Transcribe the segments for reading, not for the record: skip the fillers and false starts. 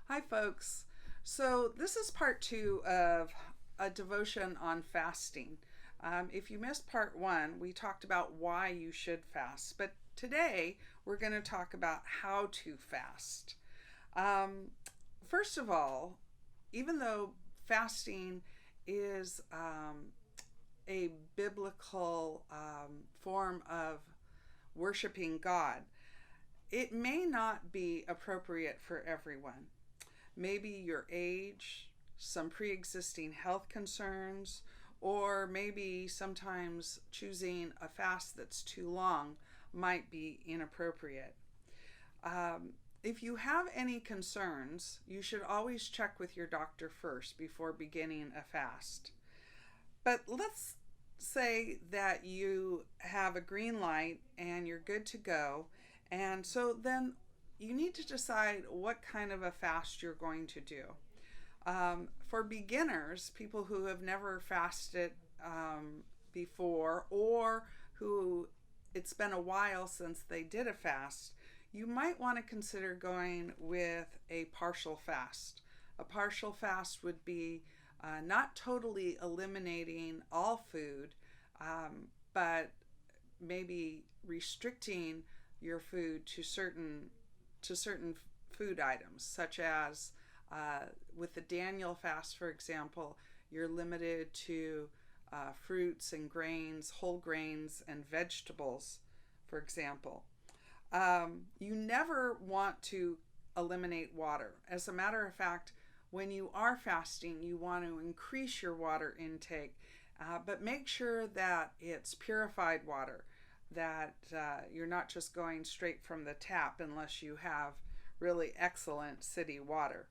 Hi, folks. So, this is part two of a devotion on fasting. If you missed part one, we talked about why you should fast, but today we're going to talk about how to fast. Um, First of all, even though fasting is a biblical form of worshiping God, it may not be appropriate for everyone. Maybe your age, some pre existing health concerns, or maybe sometimes choosing a fast that's too long might be inappropriate. If you have any concerns, you should always check with your doctor first before beginning a fast. But let's say that you have a green light and you're good to go, and so then you need to decide what kind of a fast you're going to do. For beginners, people who have never fasted before, or who it's been a while since they did a fast, you might want to consider going with a partial fast. A partial fast would be not totally eliminating all food, but maybe restricting your food to certain food items, such as with the Daniel fast, for example, you're limited to fruits and grains, whole grains, and vegetables, for example. You never want to eliminate water. As a matter of fact, when you are fasting, you want to increase your water intake, but make sure that it's purified water, that you're not just going straight from the tap unless you have really excellent city water.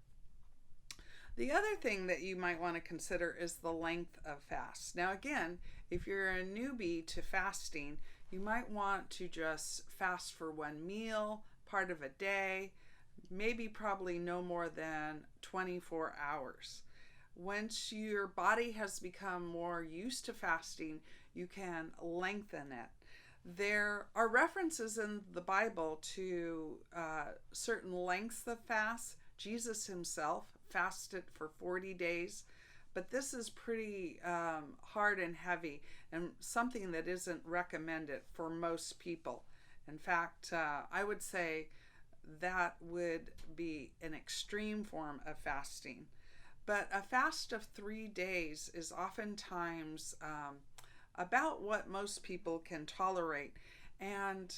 The other thing that you might want to consider is the length of fast. Now, again, if you're a newbie to fasting, you might want to just fast for one meal, part of a day, maybe probably no more than 24 hours. Once your body has become more used to fasting, you can lengthen it. There are references in the Bible to certain lengths of fast. Jesus himself fasted for 40 days, but this is pretty hard and heavy and something that isn't recommended for most people. In fact, I would say that would be an extreme form of fasting. But a fast of 3 days is oftentimes about what most people can tolerate. And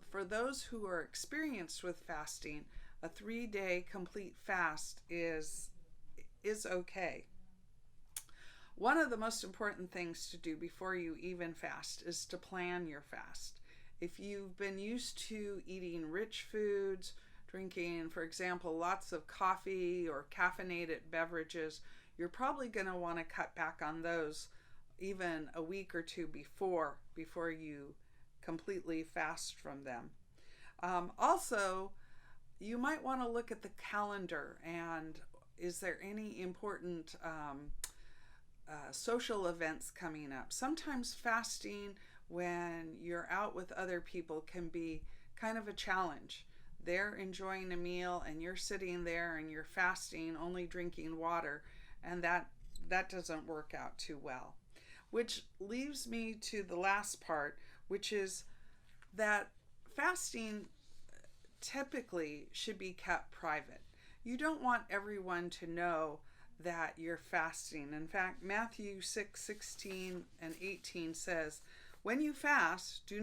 for those who are experienced with fasting, a 3-day complete fast is okay. One of the most important things to do before you even fast is to plan your fast. If you've been used to eating rich foods, drinking, for example, lots of coffee or caffeinated beverages, you're probably going to want to cut back on those even a week or two before you completely fast from them. Also, you might want to look at the calendar, and is there any important social events coming up? Sometimes fasting when you're out with other people can be kind of a challenge. They're enjoying a meal and you're sitting there and you're fasting, only drinking water, and that doesn't work out too well. Which leaves me to the last part, which is that fasting typically should be kept private. You don't want everyone to know that you're fasting. In fact, Matthew 6:16 and 18 says, "When you fast, do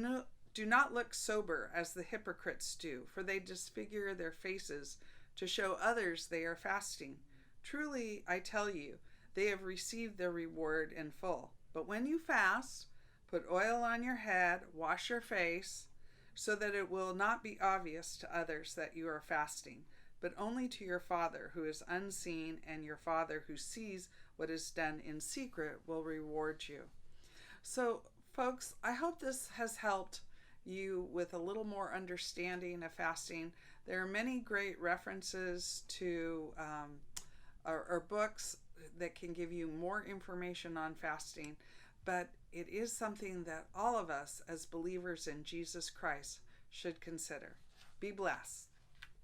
not look sober as the hypocrites do, for they disfigure their faces to show others they are fasting. Truly, I tell you, they have received their reward in full. But when you fast, put oil on your head, wash your face, so that it will not be obvious to others that you are fasting, but only to your Father who is unseen, and your Father who sees what is done in secret will reward you." So, folks, I hope this has helped you with a little more understanding of fasting. There are many great references to or books that can give you more information on fasting, but it is something that all of us as believers in Jesus Christ should consider. Be blessed.